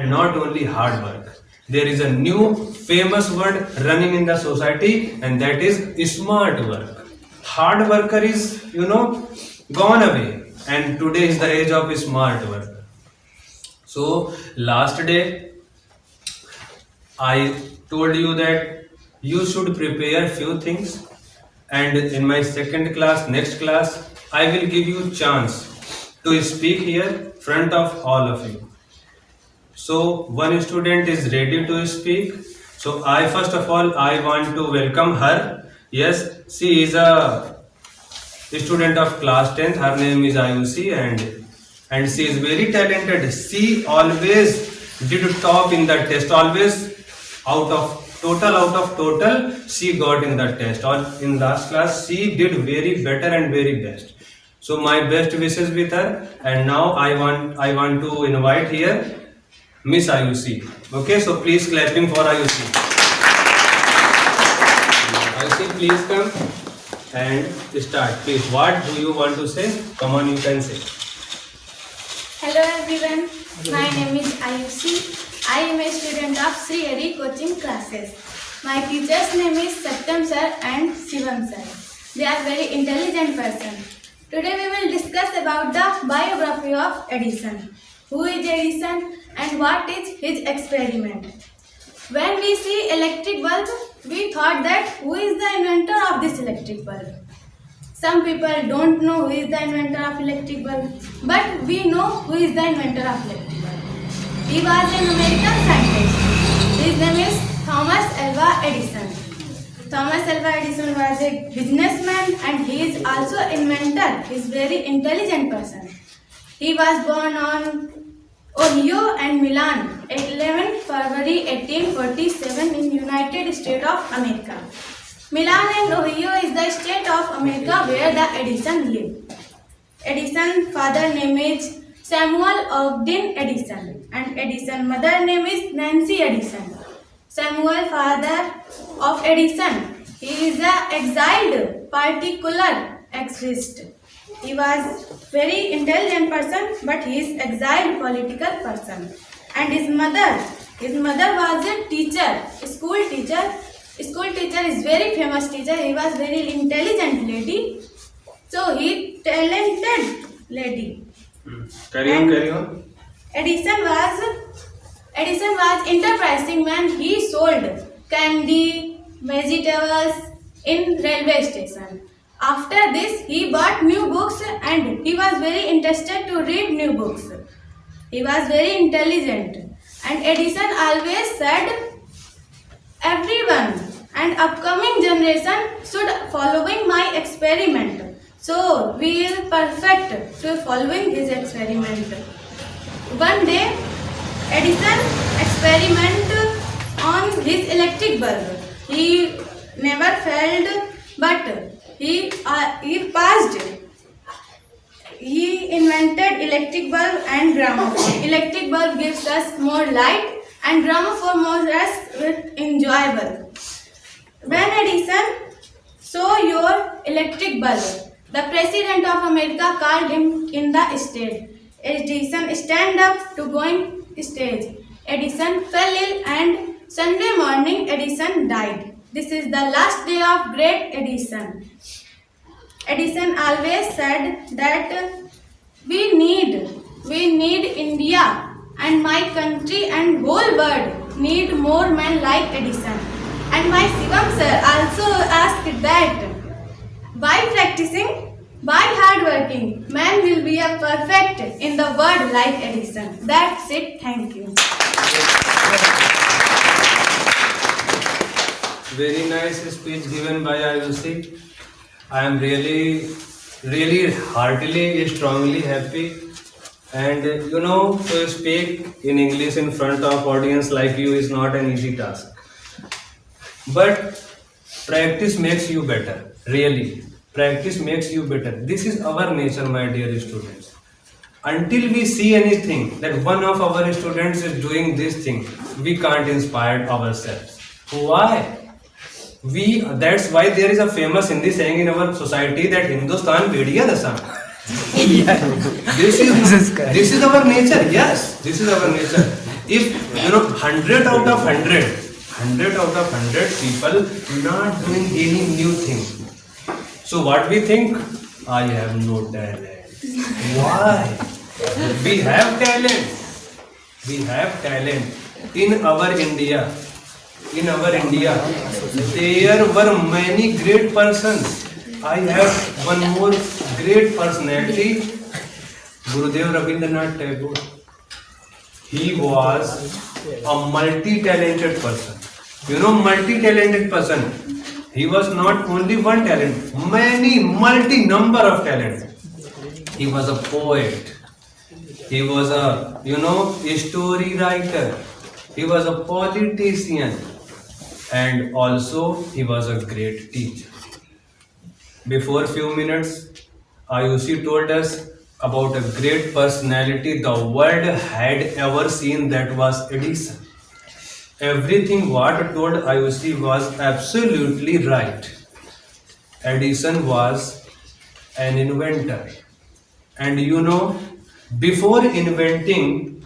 and not only hard work. There is a new famous word running in the society, and that is smart work. Hard worker is, gone away, and today is the age of smart work. So last day I told you that you should prepare few things, and in my second class, next class, I will give you chance to speak here front of all of you. So one student is ready to speak. So I first of all I want to welcome her. Yes, she is a student of class 10th. Her name is Ayushi, and she is very talented. She always did top in the test. Always out of total she got in the test. Or in last class she did very better and very best. So my best wishes with her. And now I want to invite here Miss Ayushi. Okay, so please clapping for Ayushi. Ayushi, please come and start. Please, what do you want to say? Come on, you can say. Hello everyone, my name is Ayushi. I am a student of Sri Hari coaching classes. My teacher's name is Satyam sir and Shivam sir. They are very intelligent person. Today we will discuss about the biography of Edison. Who is Edison and what is his experiment? When we see electric bulb, we thought that who is the inventor of this electric bulb? Some people don't know who is the inventor of electric bulb, but we know who is the inventor of electric bulb. He was an American scientist. His name is Thomas Alva Edison. Thomas Alva Edison was a businessman and he is also inventor. He is very intelligent person. He was born on Ohio and Milan, 11 February 1847 in United States of America. Milan and Ohio is the state of America where the Edison lived. Edison's father name is Samuel Ogden Edison and Edison's mother name is Nancy Edison. Samuel, father of Edison, he is an exiled particular exist. He was very intelligent person, but he is exiled political person. And his mother was a teacher, a school teacher. School teacher is very famous teacher. He was very intelligent lady. So he talented lady. Carry on. Edison was enterprising man. He sold candy, vegetables in railway station. After this, he bought new books and he was very interested to read new books. He was very intelligent. And Edison always said, everyone and upcoming generation should following my experiment. So, we will perfect to following his experiment. One day, Edison experimented on his electric bulb. He never failed, but he passed. He invented electric bulb and gramophone. Electric bulb gives us more light and gramophone more us enjoyable. When Edison saw your electric bulb, the President of America called him in the stage. Edison stand up to going stage. Edison fell ill and Sunday morning Edison died. This is the last day of great Edison. Edison always said that we need India and my country and whole world need more men like Edison. And my Shivam sir also asked that by practicing, by hard working, man will be a perfect in the world like Edison. That's it. Thank you. Very nice speech given by Ayushi. I am really heartily, strongly happy. And to speak in English in front of audience like you is not an easy task. But practice makes you better. Really, practice makes you better. This is our nature, my dear students. Until we see anything that one of our students is doing this thing, we can't inspire ourselves. Why? That's why there is a famous Hindi saying in our society that Hindustan Vediya Dasam. This is our nature. Yes, this is our nature. If 100 out of 100 people not doing any new thing. So what we think? I have no talent. Why? We have talent. We have talent. In our India, there were many great persons. I have one more great personality, Gurudev Rabindranath Tagore. He was a multi-talented person. You know, multi-talented person. He was not only one talent, many, multi-number of talent. He was a poet. He was a, a story writer. He was a politician. And also, he was a great teacher. Before a few minutes, Ayushi told us about a great personality the world had ever seen, that was Edison. Everything what told Ayushi was absolutely right. Edison was an inventor. And before inventing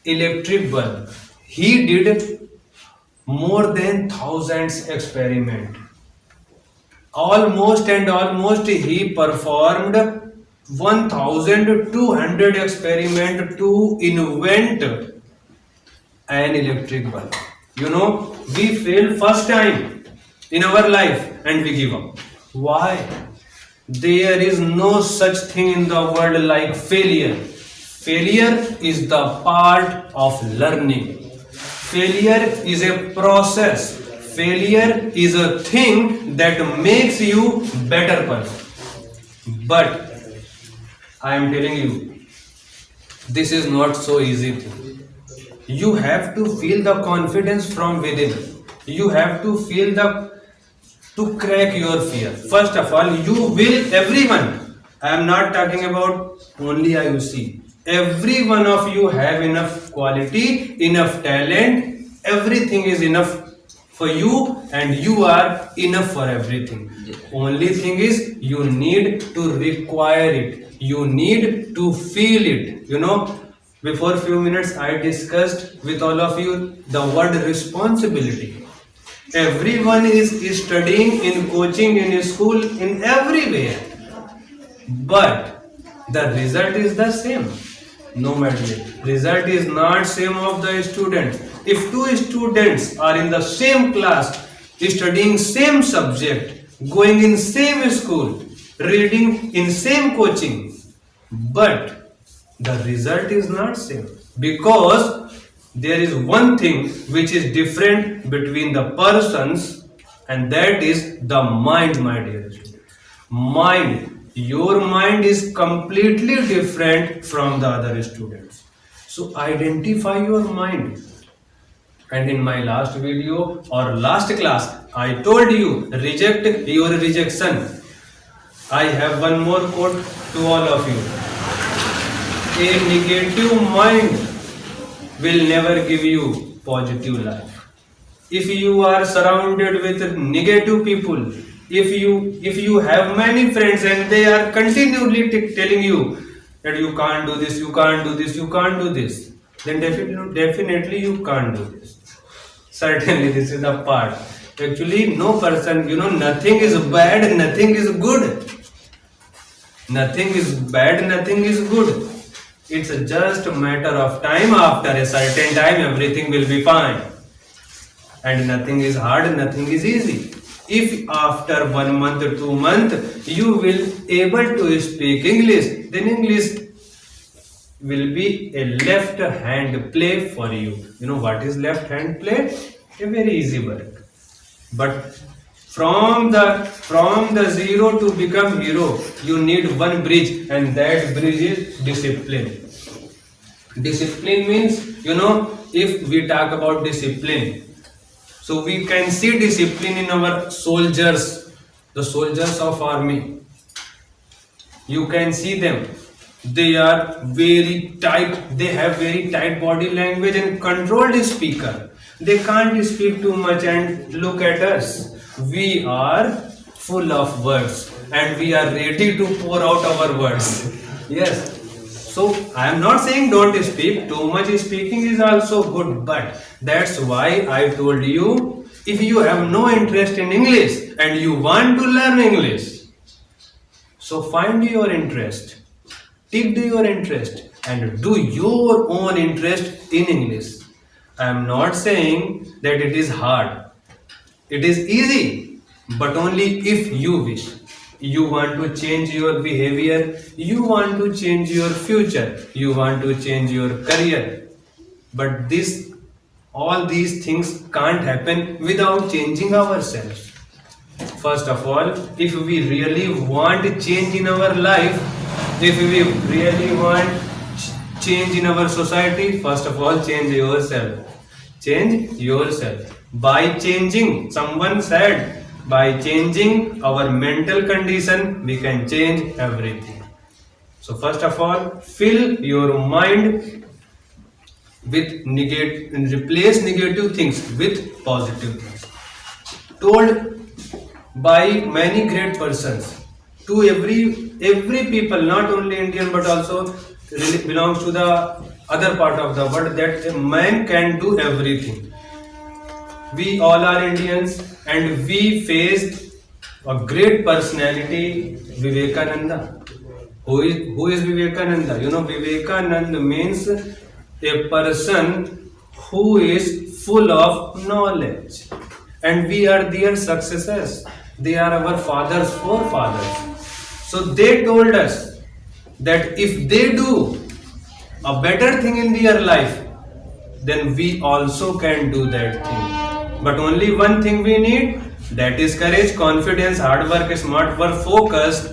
electric bulb, he did more than thousands experiment. Almost he performed 1200 experiment to invent an electric bulb. We failed first time in our life and we give up. Why? There is no such thing in the world like failure. Failure is the part of learning. Failure is a process. Failure is a thing that makes you better person. But I am telling you, this is not so easy thing. You have to feel the confidence from within. You have to feel to crack your fear. First of all, you will, everyone, I am not talking about only IUC. Every one of you have enough quality, enough talent, everything is enough for you and you are enough for everything. Only thing is you need to require it. You need to feel it. Before few minutes I discussed with all of you the word responsibility. Everyone is studying in coaching, in school, in everywhere. But the result is the same. No matter. Result is not same of the students. If two students are in the same class, studying same subject, going in same school, reading in same coaching, but the result is not same, because there is one thing which is different between the persons, and that is the mind, my dear students. Mind. Your mind is completely different from the other students. So identify your mind. And in my last video or last class, I told you, reject your rejection. I have one more quote to all of you. A negative mind will never give you positive life. If you are surrounded with negative people, if you have many friends and they are continually telling you that you can't do this, you can't do this, you can't do this, then definitely you can't do this. Certainly this is the part. Actually no person, nothing is bad, nothing is good. Nothing is bad, nothing is good. It's just a matter of time. After a certain time everything will be fine. And nothing is hard, nothing is easy. If after 1 month or 2 months you will able to speak English, then English will be a left hand play for you. You know what is left hand play? A very easy work. But from the zero to become hero, you need one bridge, and that bridge is discipline. Discipline means, if we talk about discipline, so we can see discipline in our soldiers, the soldiers of army. You can see them. They are very tight. They have very tight body language and controlled speaker. They can't speak too much. And look at us. We are full of words and we are ready to pour out our words. Yes. So I am not saying don't speak. Too much speaking is also good, but that's why I told you, if you have no interest in English and you want to learn English, so find your interest, take your interest and do your own interest in English. I am not saying that it is hard. It is easy, but only if you wish. You want to change your behavior, you want to change your future, you want to change your career. But all these things can't happen without changing ourselves. First of all, if we really want change in our life, if we really want change in our society, first of all, change yourself. Change yourself. By changing, someone said, by changing our mental condition, we can change everything. So first of all, fill your mind with replace negative things with positive things. Told by many great persons to every people, not only Indian but also belongs to the other part of the world, that a man can do everything. We all are Indians and we faced a great personality, Vivekananda. Who is Vivekananda? You know, Vivekananda means a person who is full of knowledge, and we are their successors. They are our fathers' forefathers. So they told us that if they do a better thing in their life, then we also can do that thing. But only one thing we need, that is courage, confidence, hard work, smart work, focus.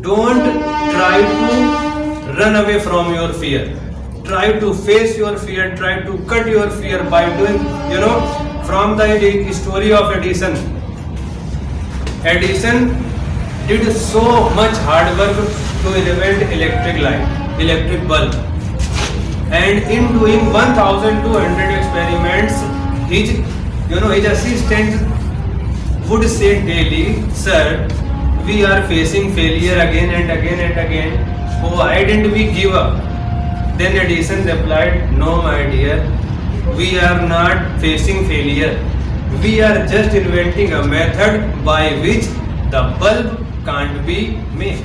Don't try to run away from your fear. Try to face your fear, try to cut your fear by doing, from the story of Edison. Edison did so much hard work to invent electric bulb. And in doing 1,200 experiments, his assistant would say daily, "Sir, we are facing failure again and again and again. Why didn't we give up?" Then Edison replied, "No, my dear, we are not facing failure. We are just inventing a method by which the bulb can't be made."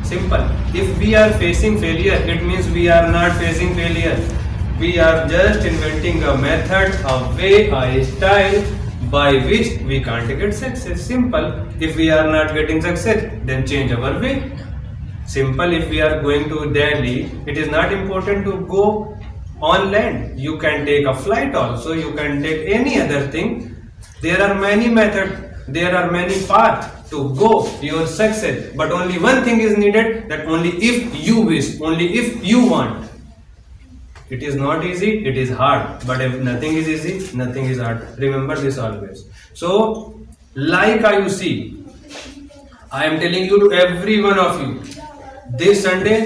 Simple. If we are facing failure, it means we are not facing failure. We are just inventing a method, a way, a style by which we can't get success. Simple. If we are not getting success, then change our way. Simple. If we are going to Delhi, it is not important to go on land. You can take a flight also. You can take any other thing. There are many methods. There are many paths to go your success. But only one thing is needed, that only if you wish, only if you want. It is not easy, it is hard. But if nothing is easy, nothing is hard. Remember this always. So, like you see, I am telling you to every one of you, this Sunday,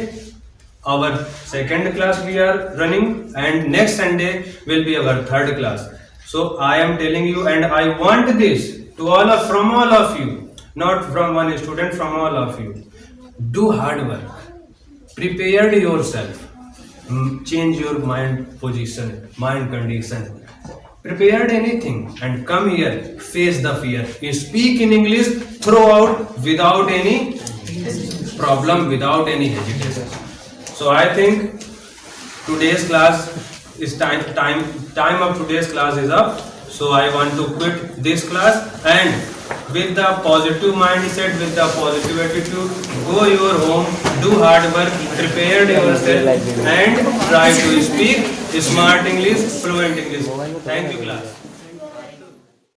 our second class we are running, and next Sunday will be our third class. So I am telling you, and I want this to from all of you, not from one student, from all of you. Do hard work. Prepare yourself. Change your mind position, mind condition. Prepared anything and come here, face the fear. You speak in English, throw out without any problem, without any hesitation. So I think today's class is time of today's class is up. So I want to quit this class, and with the positive mindset, with the positive attitude, go your home, do hard work, prepare yourself, and try to speak smart English, fluent English. Thank you, class.